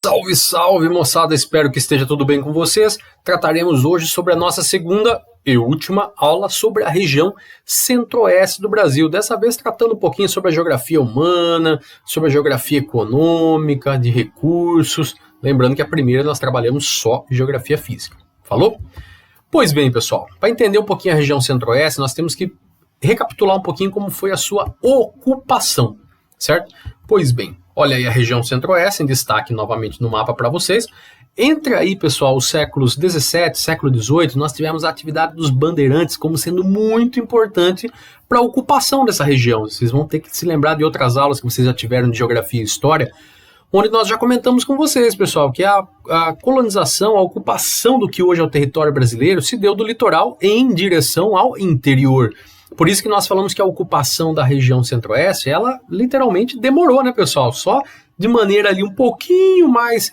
Salve, salve, moçada! Espero que esteja tudo bem com vocês. Trataremos hoje sobre a nossa segunda e última aula sobre a região centro-oeste do Brasil. Dessa vez tratando um pouquinho sobre a geografia humana, sobre a geografia econômica, de recursos. Lembrando que a primeira nós trabalhamos só geografia física. Falou? Pois bem, pessoal, para entender um pouquinho a região centro-oeste, nós temos que recapitular um pouquinho como foi a sua ocupação, certo? Pois bem, olha aí a região centro-oeste em destaque novamente no mapa para vocês. Entre aí, pessoal, os séculos 17, século 18, nós tivemos a atividade dos bandeirantes como sendo muito importante para a ocupação dessa região. Vocês vão ter que se lembrar de outras aulas que vocês já tiveram de geografia e história, onde nós já comentamos com vocês, pessoal, que a colonização, a ocupação do que hoje é o território brasileiro se deu do litoral em direção ao interior. Por isso que nós falamos que a ocupação da região centro-oeste, ela literalmente demorou, né, pessoal? Só de maneira ali um pouquinho mais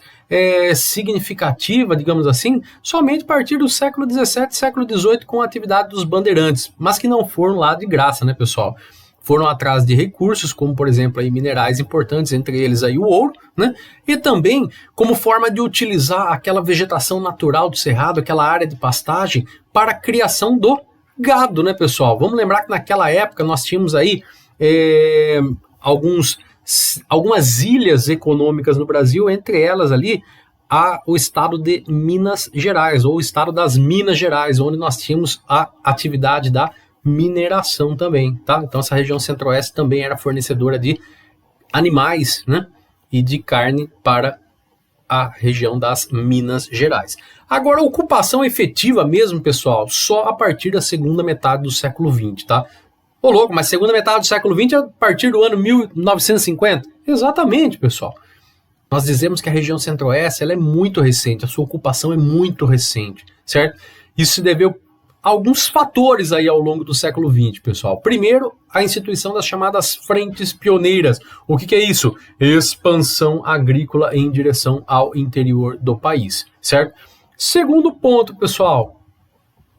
significativa, digamos assim, somente a partir do século 17, século 18, com a atividade dos bandeirantes, mas que não foram lá de graça, né, pessoal? Foram atrás de recursos, como por exemplo aí, minerais importantes, entre eles aí o ouro, né? E também como forma de utilizar aquela vegetação natural do cerrado, aquela área de pastagem, para a criação do gado, né, pessoal? Vamos lembrar que naquela época nós tínhamos aí algumas ilhas econômicas no Brasil, entre elas ali o estado de Minas Gerais, ou o estado das Minas Gerais, onde nós tínhamos a atividade da mineração também, tá? Então essa região centro-oeste também era fornecedora de animais, né, e de carne para a região das Minas Gerais. Agora, a ocupação efetiva mesmo, pessoal, só a partir da segunda metade do século XX, tá? Ô louco, mas segunda metade do século XX é a partir do ano 1950? Exatamente, pessoal. Nós dizemos que a região centro-oeste ela é muito recente, a sua ocupação é muito recente, certo? Isso se deveu a alguns fatores aí ao longo do século XX, pessoal. Primeiro, a instituição das chamadas frentes pioneiras. O que é isso? Expansão agrícola em direção ao interior do país, certo? Segundo ponto, pessoal,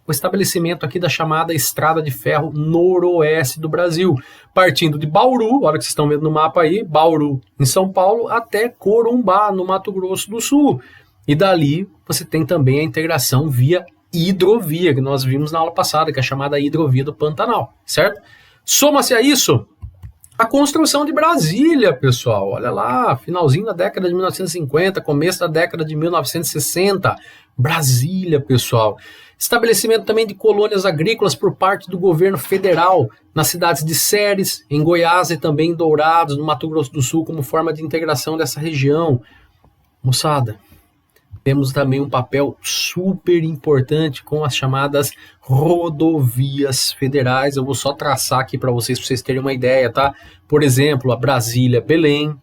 o estabelecimento aqui da chamada Estrada de Ferro Noroeste do Brasil, partindo de Bauru, olha que vocês estão vendo no mapa aí, Bauru em São Paulo, até Corumbá, no Mato Grosso do Sul. E dali você tem também a integração via hidrovia, que nós vimos na aula passada, que é a chamada hidrovia do Pantanal, certo? Soma-se a isso a construção de Brasília, pessoal. Olha lá, finalzinho da década de 1950, começo da década de 1960. Brasília, pessoal. Estabelecimento também de colônias agrícolas por parte do governo federal nas cidades de Ceres, em Goiás e também em Dourados, no Mato Grosso do Sul, como forma de integração dessa região. Moçada, temos também um papel super importante com as chamadas rodovias federais. Eu vou só traçar aqui para vocês terem uma ideia, tá? Por exemplo, a Brasília-Belém,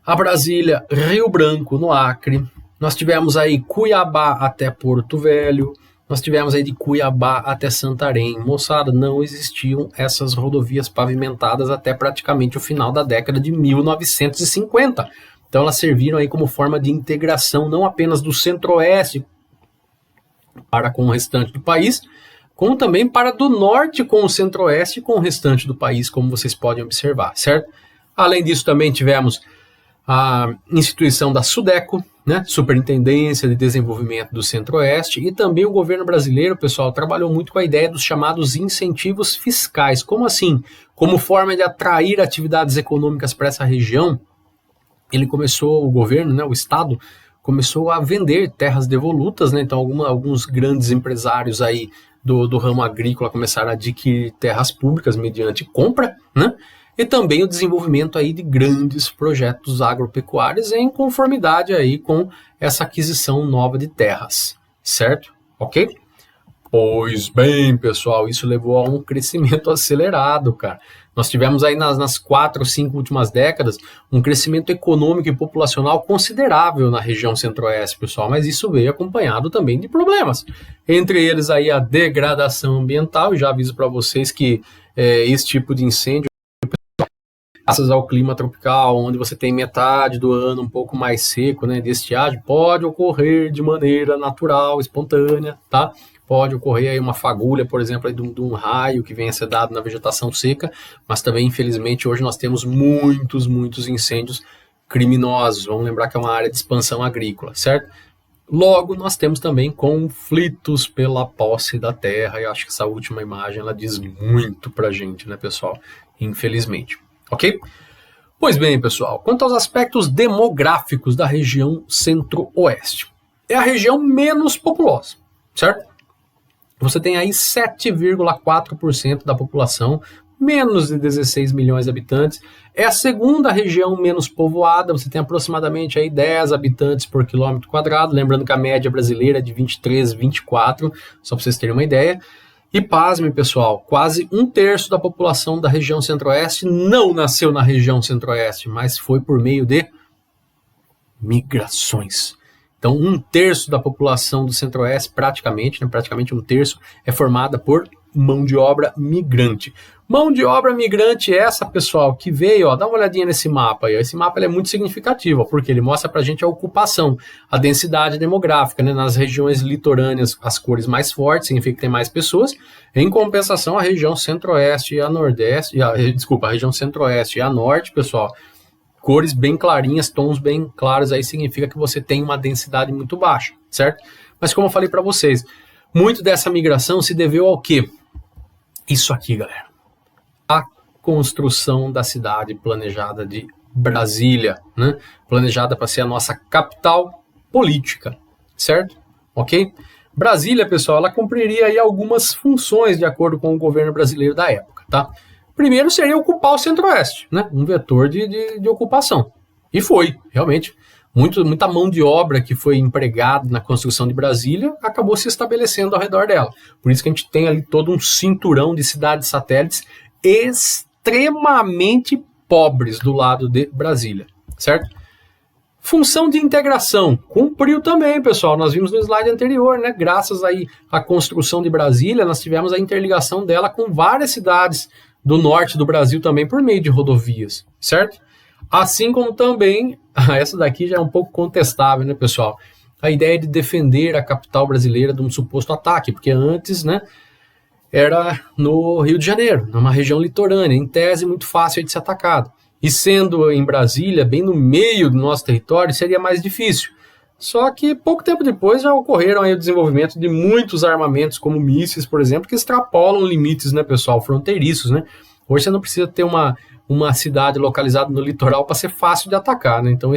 a Brasília-Rio Branco, no Acre. Nós tivemos aí Cuiabá até Porto Velho. Nós tivemos aí de Cuiabá até Santarém. Moçada, não existiam essas rodovias pavimentadas até praticamente o final da década de 1950. Então elas serviram aí como forma de integração não apenas do centro-oeste para com o restante do país, como também para do norte com o centro-oeste e com o restante do país, como vocês podem observar, certo? Além disso também tivemos a instituição da SUDECO, né, Superintendência de Desenvolvimento do Centro-Oeste, e também o governo brasileiro, pessoal, trabalhou muito com a ideia dos chamados incentivos fiscais. Como assim? Como forma de atrair atividades econômicas para essa região, o governo, né, o Estado, começou a vender terras devolutas, né? Então alguns grandes empresários aí do ramo agrícola começaram a adquirir terras públicas mediante compra, né? E também o desenvolvimento aí de grandes projetos agropecuários em conformidade aí com essa aquisição nova de terras, certo? Ok? Pois bem, pessoal, isso levou a um crescimento acelerado, cara. Nós tivemos aí nas 4 ou 5 últimas décadas um crescimento econômico e populacional considerável na região centro-oeste, pessoal, mas isso veio acompanhado também de problemas. Entre eles aí a degradação ambiental, e já aviso para vocês que esse tipo de incêndio, graças ao clima tropical, onde você tem metade do ano um pouco mais seco, né, de estiagem, pode ocorrer de maneira natural, espontânea, tá? Pode ocorrer aí uma fagulha, por exemplo, aí de um raio que venha a ser dado na vegetação seca, mas também, infelizmente, hoje nós temos muitos incêndios criminosos. Vamos lembrar que é uma área de expansão agrícola, certo? Logo, nós temos também conflitos pela posse da terra, e acho que essa última imagem ela diz muito pra gente, né, pessoal? Infelizmente, ok? Pois bem, pessoal, quanto aos aspectos demográficos da região centro-oeste, é a região menos populosa, certo? Você tem aí 7,4% da população, menos de 16 milhões de habitantes. É a segunda região menos povoada, você tem aproximadamente aí 10 habitantes por quilômetro quadrado, lembrando que a média brasileira é de 23, 24, só para vocês terem uma ideia. E pasme, pessoal, quase 1/3 da população da região centro-oeste não nasceu na região centro-oeste, mas foi por meio de migrações. Então, 1/3 da população do centro-oeste, praticamente 1/3, é formada por mão de obra migrante. Mão de obra migrante é essa, pessoal, que veio, ó, dá uma olhadinha nesse mapa aí. Esse mapa ele é muito significativo, ó, porque ele mostra pra gente a ocupação, a densidade demográfica, né? Nas regiões litorâneas, as cores mais fortes, significa que tem mais pessoas. Em compensação, a região centro-oeste e a nordeste, a região centro-oeste e a norte, pessoal, cores bem clarinhas, tons bem claros, aí significa que você tem uma densidade muito baixa, certo? Mas como eu falei para vocês, muito dessa migração se deveu ao quê? Isso aqui, galera. A construção da cidade planejada de Brasília, né? Planejada para ser a nossa capital política, certo? Ok? Brasília, pessoal, ela cumpriria aí algumas funções de acordo com o governo brasileiro da época, tá? Primeiro seria ocupar o centro-oeste, né? Um vetor de ocupação. E foi, realmente. Muita mão de obra que foi empregada na construção de Brasília acabou se estabelecendo ao redor dela. Por isso que a gente tem ali todo um cinturão de cidades satélites extremamente pobres do lado de Brasília, certo? Função de integração, cumpriu também, pessoal, nós vimos no slide anterior, né? Graças aí à construção de Brasília, nós tivemos a interligação dela com várias cidades do norte do Brasil também por meio de rodovias, certo? Assim como também, essa daqui já é um pouco contestável, né, pessoal? A ideia de defender a capital brasileira de um suposto ataque, porque antes, né, era no Rio de Janeiro, numa região litorânea, em tese muito fácil de ser atacado. E sendo em Brasília, bem no meio do nosso território, seria mais difícil. Só que pouco tempo depois já ocorreram aí o desenvolvimento de muitos armamentos, como mísseis, por exemplo, que extrapolam limites, né, pessoal, fronteiriços, né? Hoje você não precisa ter uma cidade localizada no litoral para ser fácil de atacar, né? Então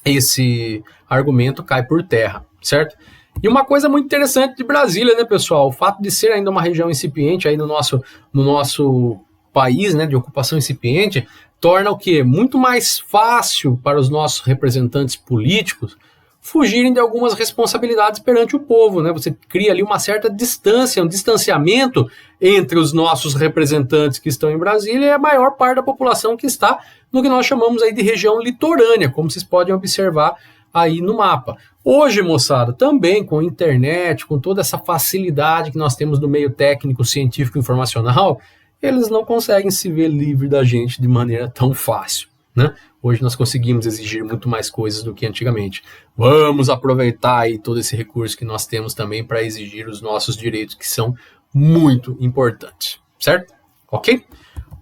esse argumento cai por terra, certo? E uma coisa muito interessante de Brasília, né, pessoal? O fato de ser ainda uma região incipiente aí no nosso país, né, de ocupação incipiente, torna o quê? Muito mais fácil para os nossos representantes políticos fugirem de algumas responsabilidades perante o povo, né? Você cria ali uma certa distância, um distanciamento entre os nossos representantes que estão em Brasília e a maior parte da população que está no que nós chamamos aí de região litorânea, como vocês podem observar aí no mapa. Hoje, moçada, também com a internet, com toda essa facilidade que nós temos no meio técnico, científico e informacional, eles não conseguem se ver livre da gente de maneira tão fácil, né? Hoje nós conseguimos exigir muito mais coisas do que antigamente. Vamos aproveitar aí todo esse recurso que nós temos também para exigir os nossos direitos, que são muito importantes, certo? Ok?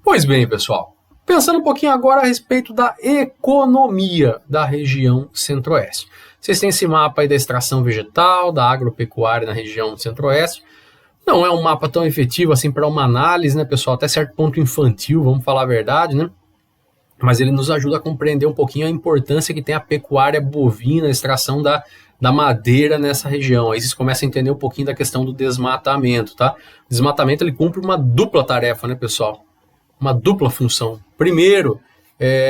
Pois bem, pessoal, pensando um pouquinho agora a respeito da economia da região centro-oeste. Vocês têm esse mapa aí da extração vegetal, da agropecuária na região centro-oeste. Não é um mapa tão efetivo assim para uma análise, né, pessoal? Até certo ponto infantil, vamos falar a verdade, né? Mas ele nos ajuda a compreender um pouquinho a importância que tem a pecuária bovina, a extração da madeira nessa região. Aí vocês começam a entender um pouquinho da questão do desmatamento, tá? O desmatamento ele cumpre uma dupla tarefa, né, pessoal? Uma dupla função. Primeiro,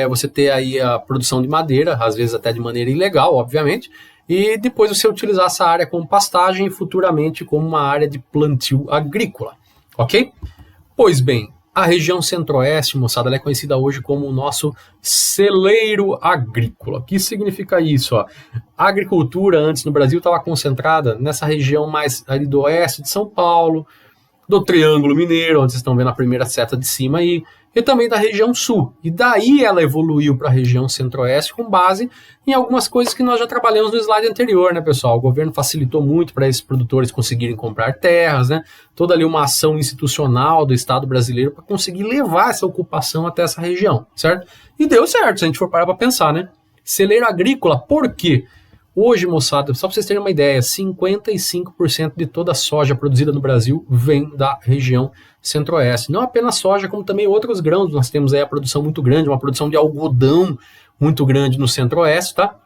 você ter aí a produção de madeira, às vezes até de maneira ilegal, obviamente, e depois você utilizar essa área como pastagem e futuramente como uma área de plantio agrícola, ok? Pois bem, a região centro-oeste, moçada, ela é conhecida hoje como o nosso celeiro agrícola. O que significa isso? Ó? A agricultura antes no Brasil estava concentrada nessa região mais ali do oeste de São Paulo, do Triângulo Mineiro, onde vocês estão vendo a primeira seta de cima aí, e também da região sul. E daí ela evoluiu para a região centro-oeste com base em algumas coisas que nós já trabalhamos no slide anterior, né, pessoal? O governo facilitou muito para esses produtores conseguirem comprar terras, né? Toda ali uma ação institucional do Estado brasileiro para conseguir levar essa ocupação até essa região, certo? E deu certo, se a gente for parar para pensar, né? Celeiro agrícola, por quê? Hoje, moçada, só para vocês terem uma ideia, 55% de toda a soja produzida no Brasil vem da região centro-oeste. Não apenas soja, como também outros grãos. Nós temos aí a produção muito grande, uma produção de algodão muito grande no centro-oeste, tá?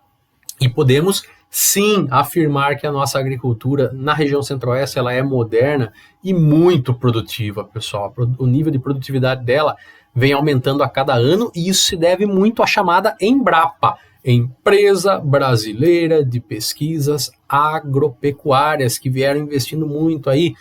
E podemos, sim, afirmar que a nossa agricultura na região centro-oeste ela é moderna e muito produtiva, pessoal. O nível de produtividade dela vem aumentando a cada ano e isso se deve muito à chamada Embrapa, Empresa Brasileira de Pesquisas Agropecuárias, que vieram investindo muito aí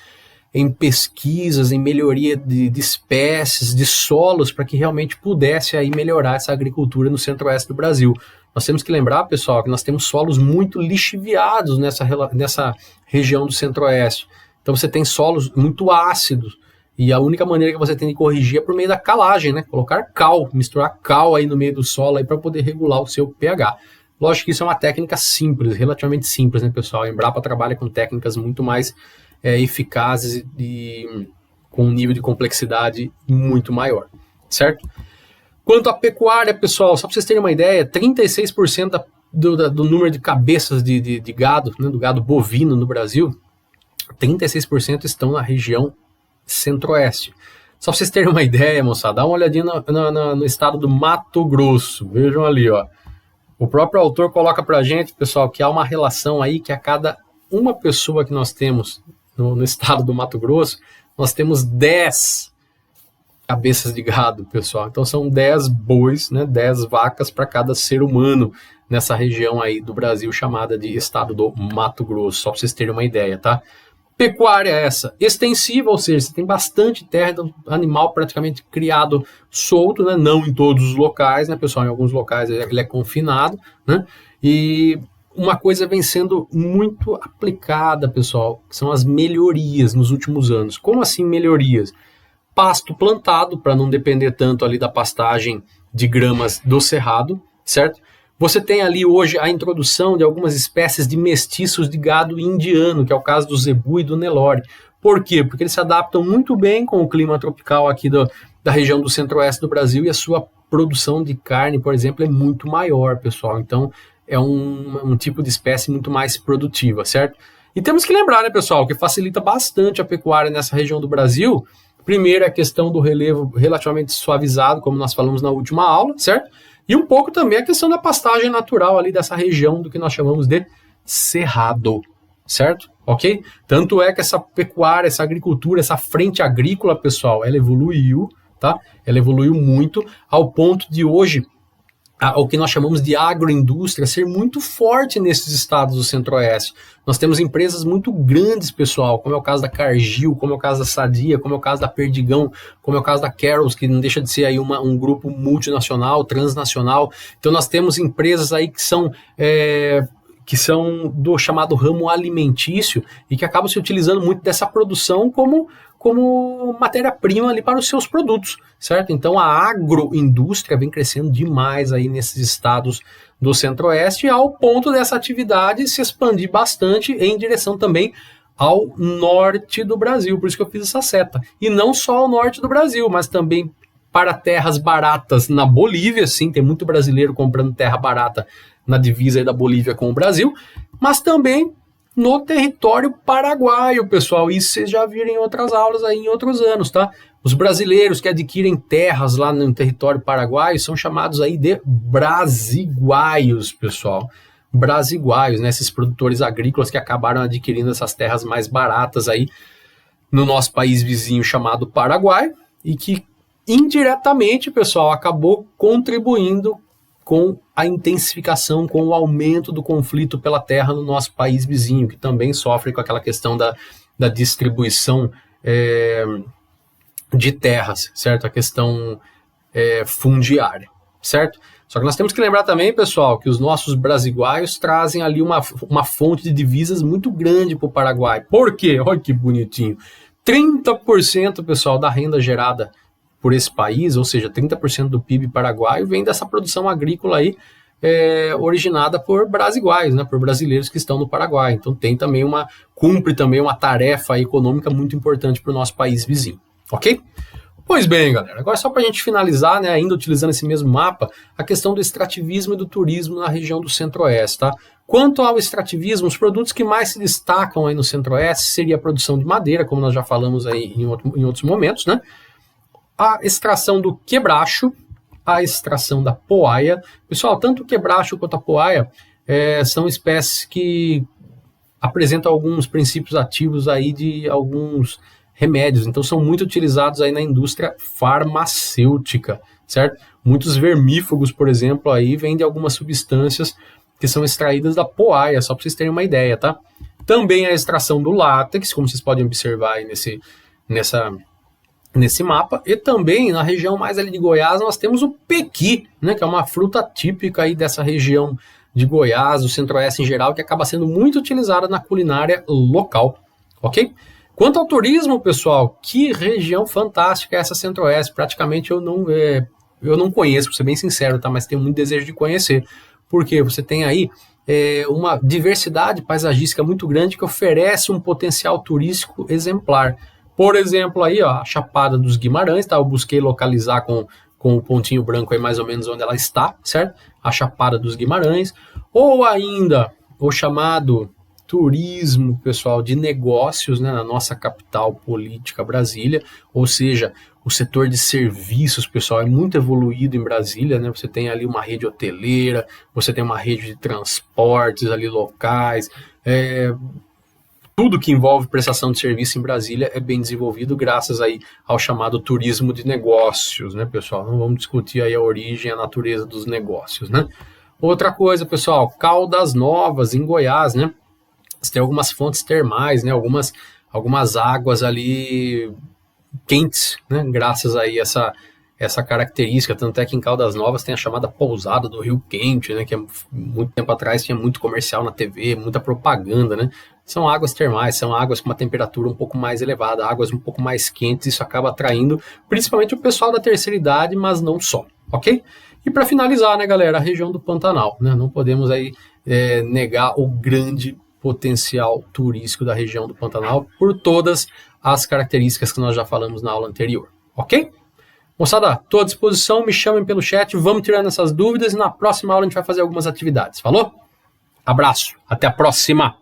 em pesquisas, em melhoria de espécies, de solos, para que realmente pudesse aí melhorar essa agricultura no centro-oeste do Brasil. Nós temos que lembrar, pessoal, que nós temos solos muito lixiviados nessa região do centro-oeste. Então você tem solos muito ácidos, e a única maneira que você tem de corrigir é por meio da calagem, né? Colocar cal, misturar cal aí no meio do solo aí para poder regular o seu pH. Lógico que isso é uma técnica simples, relativamente simples, né, pessoal? A Embrapa trabalha com técnicas muito mais eficazes e com um nível de complexidade muito maior, certo? Quanto à pecuária, pessoal, só para vocês terem uma ideia, 36% do número de cabeças de gado, né, do gado bovino no Brasil, 36% estão na região centro-oeste. Só para vocês terem uma ideia, moçada, dá uma olhadinha no estado do Mato Grosso. Vejam ali, ó. O próprio autor coloca pra gente, pessoal, que há uma relação aí que a cada uma pessoa que nós temos no estado do Mato Grosso, nós temos 10 cabeças de gado, pessoal. Então são 10 bois, né, 10 vacas para cada ser humano nessa região aí do Brasil chamada de estado do Mato Grosso. Só para vocês terem uma ideia, tá? Pecuária essa, extensiva, ou seja, você tem bastante terra, então, animal praticamente criado solto, né? Não em todos os locais, né, pessoal? Em alguns locais ele é confinado, né? E uma coisa vem sendo muito aplicada, pessoal, que são as melhorias nos últimos anos. Como assim melhorias? Pasto plantado, para não depender tanto ali da pastagem de gramas do cerrado, certo? Você tem ali hoje a introdução de algumas espécies de mestiços de gado indiano, que é o caso do zebu e do Nelore. Por quê? Porque eles se adaptam muito bem com o clima tropical aqui da região do centro-oeste do Brasil e a sua produção de carne, por exemplo, é muito maior, pessoal. Então, é um tipo de espécie muito mais produtiva, certo? E temos que lembrar, né, pessoal, que facilita bastante a pecuária nessa região do Brasil. Primeiro, a questão do relevo relativamente suavizado, como nós falamos na última aula, certo? E um pouco também a questão da pastagem natural ali dessa região do que nós chamamos de cerrado, certo? Ok? Tanto é que essa pecuária, essa agricultura, essa frente agrícola, pessoal, ela evoluiu, tá? Ela evoluiu muito ao ponto de hoje o que nós chamamos de agroindústria ser muito forte nesses estados do centro-oeste. Nós temos empresas muito grandes, pessoal, como é o caso da Cargill, como é o caso da Sadia, como é o caso da Perdigão, como é o caso da Carols, que não deixa de ser aí um grupo multinacional, transnacional. Então nós temos empresas aí que são do chamado ramo alimentício e que acabam se utilizando muito dessa produção como matéria-prima ali para os seus produtos, certo? Então a agroindústria vem crescendo demais aí nesses estados do centro-oeste ao ponto dessa atividade se expandir bastante em direção também ao norte do Brasil, por isso que eu fiz essa seta. E não só ao norte do Brasil, mas também para terras baratas na Bolívia, sim, tem muito brasileiro comprando terra barata na divisa aí da Bolívia com o Brasil, mas também no território paraguaio, pessoal. Isso vocês já viram em outras aulas aí em outros anos, tá? Os brasileiros que adquirem terras lá no território paraguaio são chamados aí de brasiguaios, pessoal. Brasiguaios, né? Esses produtores agrícolas que acabaram adquirindo essas terras mais baratas aí no nosso país vizinho chamado Paraguai e que indiretamente, pessoal, acabou contribuindo com a intensificação, com o aumento do conflito pela terra no nosso país vizinho, que também sofre com aquela questão da distribuição de terras, certo? A questão fundiária, certo? Só que nós temos que lembrar também, pessoal, que os nossos brasiguaios trazem ali uma fonte de divisas muito grande para o Paraguai. Por quê? Olha que bonitinho. 30%, pessoal, da renda gerada por esse país, ou seja, 30% do PIB paraguaio vem dessa produção agrícola aí, originada por brasiguaios, né, por brasileiros que estão no Paraguai. Então cumpre também uma tarefa econômica muito importante para o nosso país vizinho, ok? Pois bem, galera, agora só para a gente finalizar, né, ainda utilizando esse mesmo mapa, a questão do extrativismo e do turismo na região do Centro-Oeste, tá? Quanto ao extrativismo, os produtos que mais se destacam aí no Centro-Oeste seria a produção de madeira, como nós já falamos aí em outros momentos, né? A extração do quebracho, a extração da poaia. Pessoal, tanto o quebracho quanto a poaia são espécies que apresentam alguns princípios ativos aí de alguns remédios, então são muito utilizados aí na indústria farmacêutica, certo? Muitos vermífugos, por exemplo, aí vêm de algumas substâncias que são extraídas da poaia, só para vocês terem uma ideia, tá? Também a extração do látex, como vocês podem observar aí nesse mapa, e também na região mais ali de Goiás nós temos o pequi, né, que é uma fruta típica aí dessa região de Goiás, do Centro-Oeste em geral, que acaba sendo muito utilizada na culinária local, ok? Quanto ao turismo, pessoal, que região fantástica é essa Centro-Oeste. Praticamente eu não conheço, para ser bem sincero, tá? Mas tenho muito desejo de conhecer. Porque você tem aí uma diversidade paisagística muito grande que oferece um potencial turístico exemplar. Por exemplo, aí, ó, a Chapada dos Guimarães, tá? Eu busquei localizar com o pontinho branco aí mais ou menos onde ela está, certo? A Chapada dos Guimarães. Ou ainda o chamado turismo, pessoal, de negócios, né, na nossa capital política, Brasília, ou seja, o setor de serviços, pessoal, é muito evoluído em Brasília, né? Você tem ali uma rede hoteleira, você tem uma rede de transportes ali locais, tudo que envolve prestação de serviço em Brasília é bem desenvolvido graças aí ao chamado turismo de negócios, né, pessoal? Não vamos discutir aí a origem, a natureza dos negócios, né? Outra coisa, pessoal, Caldas Novas, em Goiás, né? Você tem algumas fontes termais, né? Algumas águas ali quentes, né? Graças aí a essa característica, tanto é que em Caldas Novas tem a chamada Pousada do Rio Quente, né? Que muito tempo atrás tinha muito comercial na TV, muita propaganda, né? São águas termais, são águas com uma temperatura um pouco mais elevada, águas um pouco mais quentes, isso acaba atraindo principalmente o pessoal da terceira idade, mas não só, ok? E para finalizar, né, galera, a região do Pantanal, né? Não podemos aí negar o grande potencial turístico da região do Pantanal por todas as características que nós já falamos na aula anterior, ok? Moçada, estou à disposição, me chamem pelo chat, vamos tirando essas dúvidas e na próxima aula a gente vai fazer algumas atividades, falou? Abraço, até a próxima!